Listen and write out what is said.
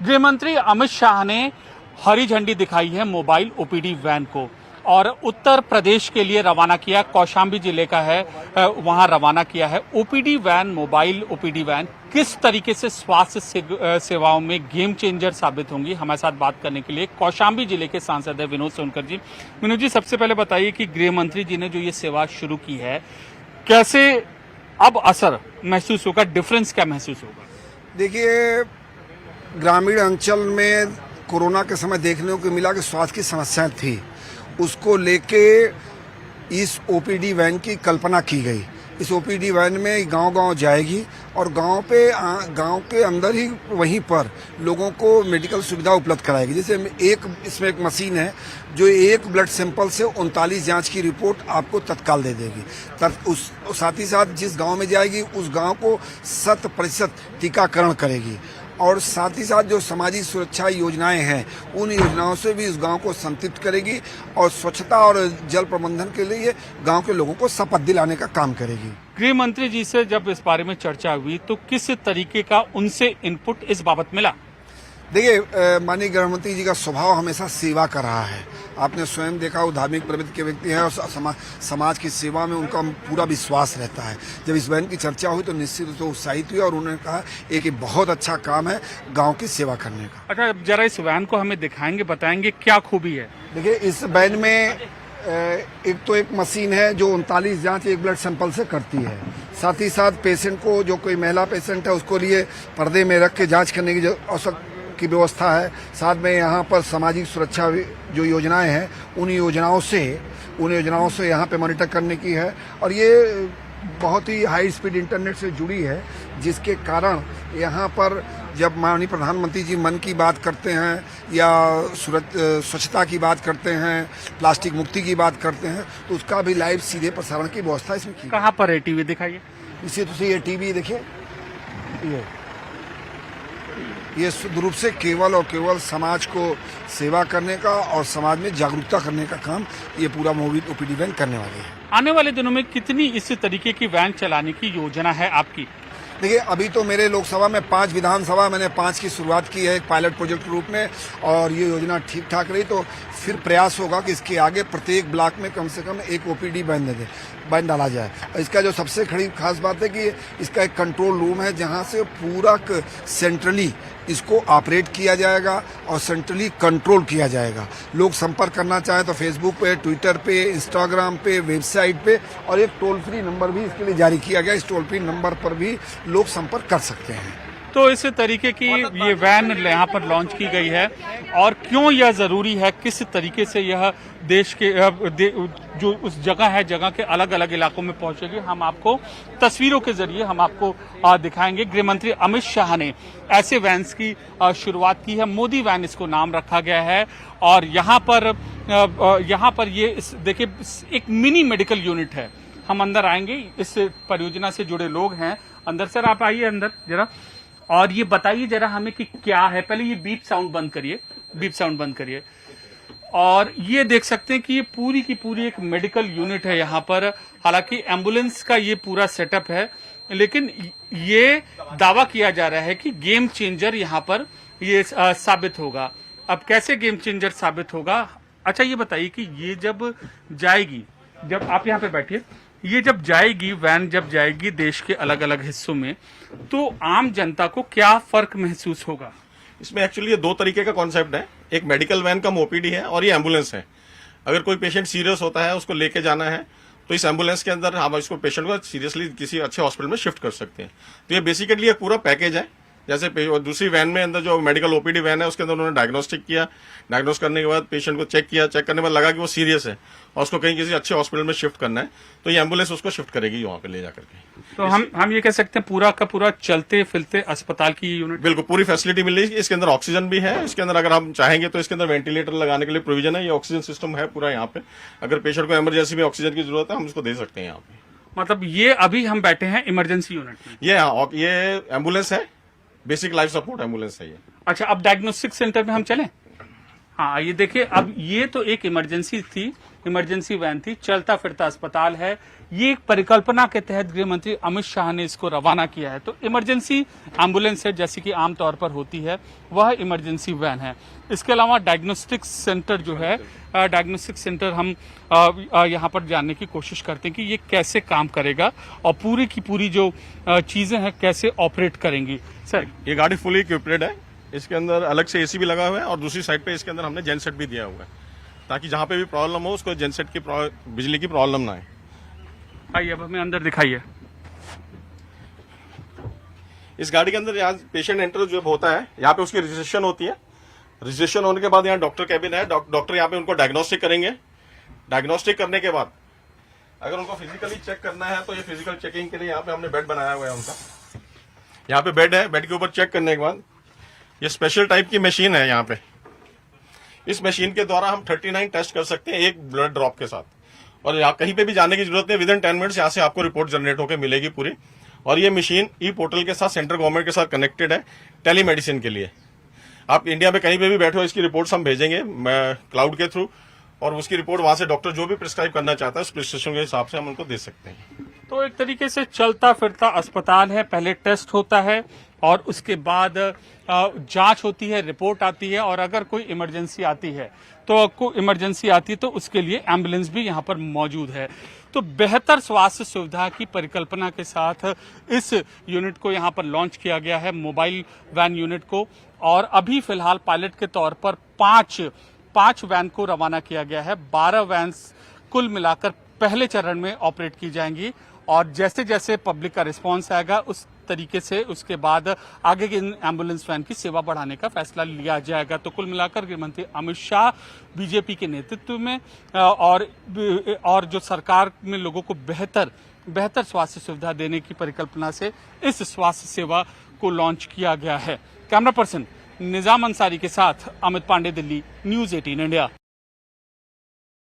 गृह मंत्री अमित शाह ने हरी झंडी दिखाई है मोबाइल ओपीडी वैन को और उत्तर प्रदेश के लिए रवाना किया। कौशाम्बी जिले का है, वहां रवाना किया है OPD van, mobile OPD van किस तरीके से स्वास्थ्य सेवाओं में गेम चेंजर साबित होंगी। हमारे साथ बात करने के लिए कौशाम्बी जिले के सांसद है विनोद सोनकर जी। विनोद जी, सबसे पहले बताइए कि गृह मंत्री जी ने जो ये सेवा शुरू की है, कैसे अब असर महसूस होगा, डिफरेंस क्या महसूस होगा? देखिए, ग्रामीण अंचल में कोरोना के समय देखने को मिला कि स्वास्थ्य की समस्याएं थी, उसको लेके इस ओपीडी वैन की कल्पना की गई। इस ओपीडी वैन में गांव-गांव जाएगी और गांव के अंदर ही वहीं पर लोगों को मेडिकल सुविधा उपलब्ध कराएगी। जैसे इसमें एक मशीन है जो एक ब्लड सैंपल से 39 जांच की रिपोर्ट आपको तत्काल दे देगी। साथ ही साथ जिस गांव में जाएगी उस गांव को 100% टीकाकरण करेगी और साथ ही साथ जो सामाजिक सुरक्षा योजनाएं हैं उन योजनाओं से भी इस गांव को संतृप्त करेगी और स्वच्छता और जल प्रबंधन के लिए गांव के लोगों को शपथ दिलाने का काम करेगी। गृह मंत्री जी से जब इस बारे में चर्चा हुई तो किस तरीके का उनसे इनपुट इस बाबत मिला? देखिए, माननीय गृह मंत्री जी का स्वभाव हमेशा सेवा का रहा है। आपने स्वयं देखा, वो धार्मिक प्रवृत्ति के व्यक्ति हैं और समाज की सेवा में उनका पूरा विश्वास रहता है। जब इस वैन की चर्चा हुई तो निश्चित रूप से उत्साहित हुई और उन्होंने कहा एक बहुत अच्छा काम है गांव की सेवा करने का। अच्छा, जरा इस वैन को हमें दिखाएंगे, बताएंगे क्या खूबी है? देखिए, इस वैन में एक मशीन है जो 39 जांच एक ब्लड सैंपल से करती है। साथ ही साथ पेशेंट को, जो कोई महिला पेशेंट है उसको लिए पर्दे में रख के जाँच करने की व्यवस्था है। साथ में यहाँ पर सामाजिक सुरक्षा जो योजनाएं हैं उन योजनाओं से यहाँ पे मॉनिटर करने की है और ये बहुत ही हाई स्पीड इंटरनेट से जुड़ी है, जिसके कारण यहाँ पर जब माननीय प्रधानमंत्री जी मन की बात करते हैं या स्वच्छता की बात करते हैं, प्लास्टिक मुक्ति की बात करते हैं तो उसका भी लाइव सीधे प्रसारण की व्यवस्था इसमें की। कहाँ पर है टीवी? दिखाइए। इसी ये टीवी देखिए, ये शुद्ध रूप से केवल और केवल समाज को सेवा करने का और समाज में जागरूकता करने का काम ये पूरा मोबाइल ओपीडी वैन करने वाले हैं। आने वाले दिनों में कितनी इस तरीके की वैन चलाने की योजना है आपकी? देखिए, अभी तो मेरे लोकसभा में 5 विधानसभा, मैंने 5 की शुरुआत की है एक पायलट प्रोजेक्ट के रूप में और ये योजना ठीक ठाक रही तो फिर प्रयास होगा कि इसके आगे प्रत्येक ब्लॉक में कम से कम एक ओपीडी वैन डाला जाए। इसका जो सबसे खास बात है कि इसका एक कंट्रोल रूम है जहां से पूरा सेंट्रली इसको ऑपरेट किया जाएगा और सेंट्रली कंट्रोल किया जाएगा। लोग संपर्क करना चाहे तो फेसबुक पे, ट्विटर पे, इंस्टाग्राम पे, वेबसाइट पे और एक टोल फ्री नंबर भी इसके लिए जारी किया गया। इस टोल फ्री नंबर पर भी लोग संपर्क कर सकते हैं। तो इस तरीके की ये वैन यहाँ पर लॉन्च की गई है और क्यों यह जरूरी है, किस तरीके से यह देश के जो उस जगह है, जगह के अलग अलग इलाकों में पहुंचेगी, हम आपको तस्वीरों के जरिए हम आपको दिखाएंगे। गृह मंत्री अमित शाह ने ऐसे वैन्स की शुरुआत की है, मोदी वैन इसको नाम रखा गया है और यहाँ पर ये देखिए एक मिनी मेडिकल यूनिट है। हम अंदर आएंगे, इस परियोजना से जुड़े लोग हैं अंदर। सर आप आइए अंदर जरा और ये बताइए जरा हमें कि क्या है। पहले ये बीप साउंड बंद करिए और ये देख सकते हैं कि ये पूरी की पूरी एक मेडिकल यूनिट है यहाँ पर। हालांकि एम्बुलेंस का ये पूरा सेटअप है, लेकिन ये दावा किया जा रहा है कि गेम चेंजर यहाँ पर ये साबित होगा। अब कैसे गेम चेंजर साबित होगा? अच्छा, ये बताइए कि ये जब जाएगी, जब आप यहाँ पे बैठिए, ये जब जाएगी वैन, जब जाएगी देश के अलग अलग हिस्सों में, तो आम जनता को क्या फर्क महसूस होगा? इसमें एक्चुअली ये 2 तरीके का कॉन्सेप्ट है। एक मेडिकल वैन कम ओपीडी है और ये एम्बुलेंस है। अगर कोई पेशेंट सीरियस होता है, उसको लेके जाना है, तो इस एम्बुलेंस के अंदर हम इसको पेशेंट को सीरियसली किसी अच्छे हॉस्पिटल में शिफ्ट कर सकते हैं। तो ये बेसिकली एक पूरा पैकेज है। जैसे दूसरी वैन में अंदर जो मेडिकल ओपीडी वैन है उसके अंदर उन्होंने डायग्नोस्टिक किया, डायग्नोस करने के बाद पेशेंट को चेक करने के बाद लगा कि वो सीरियस है और उसको कहीं किसी अच्छे हॉस्पिटल में शिफ्ट करना है, तो ये एम्बुलेंस उसको शिफ्ट करेगी वहां पे ले जाकर के। तो हम ये कह सकते हैं पूरा का पूरा चलते फिरते अस्पताल की यूनिट, बिल्कुल पूरी फैसिलिटी मिल रही है। इसके अंदर ऑक्सीजन भी है, इसके अंदर अगर हम चाहेंगे तो इसके अंदर वेंटिलेटर लगाने के लिए प्रोविजन है। ये ऑक्सीजन सिस्टम है पूरा यहाँ पे। अगर पेशेंट को इमरजेंसी में ऑक्सीजन की जरूरत है हम उसको दे सकते हैं यहाँ पे। मतलब ये अभी हम बैठे हैं इमरजेंसी यूनिट में। ये एम्बुलेंस है, बेसिक लाइफ सपोर्ट एम्बुलेंस है ये। अच्छा, अब डायग्नोस्टिक सेंटर में हम चलें? हाँ, ये देखिए, अब ये तो एक इमरजेंसी वैन थी, चलता फिरता अस्पताल है। ये एक परिकल्पना के तहत गृह मंत्री अमित शाह ने इसको रवाना किया है। तो इमरजेंसी एम्बुलेंस है, जैसे कि आमतौर पर होती है, वह इमरजेंसी वैन है। इसके अलावा डायग्नोस्टिक सेंटर जो है, डायग्नोस्टिक सेंटर हम यहाँ पर जानने की कोशिश करते हैं कि ये कैसे काम करेगा और पूरी की पूरी जो चीजें हैं कैसे ऑपरेट करेंगी। सर, ये गाड़ी फुली इक्विप्ड है, इसके अंदर अलग से एसी भी लगा हुआ है और दूसरी साइड पे इसके अंदर हमने जेनसेट भी दिया हुआ है, ताकि जहां पे भी प्रॉब्लम हो उसको जेनसेट की बिजली की प्रॉब्लम ना आए। आइए, अब हमें अंदर दिखाइए। इस गाड़ी के अंदर यहाँ पेशेंट एंटर जब होता है, यहाँ पे उसकी रजिस्ट्रेशन होती है। रजिस्ट्रेशन होने के बाद यहाँ डॉक्टर कैबिन है, डॉक्टर यहाँ पे उनको डायग्नोस्टिक करेंगे। डायग्नोस्टिक करने के बाद अगर उनको फिजिकली चेक करना है तो ये फिजिकल चेकिंग के लिए यहाँ पे हमने बेड बनाया हुआ है उनका। यहाँ पे बेड है, बेड के ऊपर चेक करने के बाद ये स्पेशल टाइप की मशीन है यहाँ पे। इस मशीन के द्वारा हम 39 टेस्ट कर सकते हैं एक ब्लड ड्रॉप के साथ, और यहाँ कहीं पे भी जाने की जरूरत नहीं। विदिन 10 मिनट्स यहाँ से आपको रिपोर्ट जनरेट होकर मिलेगी पूरी। और ये मशीन ई पोर्टल के साथ सेंट्रल गवर्नमेंट के साथ कनेक्टेड है टेलीमेडिसिन के लिए। आप इंडिया में कहीं पे भी बैठे हो, इसकी रिपोर्ट्स हम भेजेंगे क्लाउड के थ्रू, और उसकी रिपोर्ट वहां से डॉक्टर जो भी प्रिस्क्राइब करना चाहता है उस प्रिस्क्रिप्शन के हिसाब से हम उनको दे सकते हैं। तो एक तरीके से चलता फिरता अस्पताल है। पहले टेस्ट होता है और उसके बाद जांच होती है, रिपोर्ट आती है, और अगर कोई इमरजेंसी आती है तो उसके लिए एम्बुलेंस भी यहाँ पर मौजूद है। तो बेहतर स्वास्थ्य सुविधा की परिकल्पना के साथ इस यूनिट को यहाँ पर लॉन्च किया गया है, मोबाइल वैन यूनिट को। और अभी फिलहाल पायलट के तौर पर पांच वैन को रवाना किया गया है। 12 वैन कुल मिलाकर पहले चरण में ऑपरेट की जाएंगी, और जैसे जैसे पब्लिक का रिस्पांस आएगा उस तरीके से उसके बाद आगे के एम्बुलेंस वैन की सेवा बढ़ाने का फैसला लिया जाएगा। तो कुल मिलाकर गृह मंत्री अमित शाह बीजेपी के नेतृत्व में और जो सरकार में लोगों को बेहतर स्वास्थ्य सुविधा देने की परिकल्पना से इस स्वास्थ्य सेवा को लॉन्च किया गया है। कैमरा पर्सन निजाम अंसारी के साथ अमित पांडे, दिल्ली, न्यूज़ 18 इंडिया।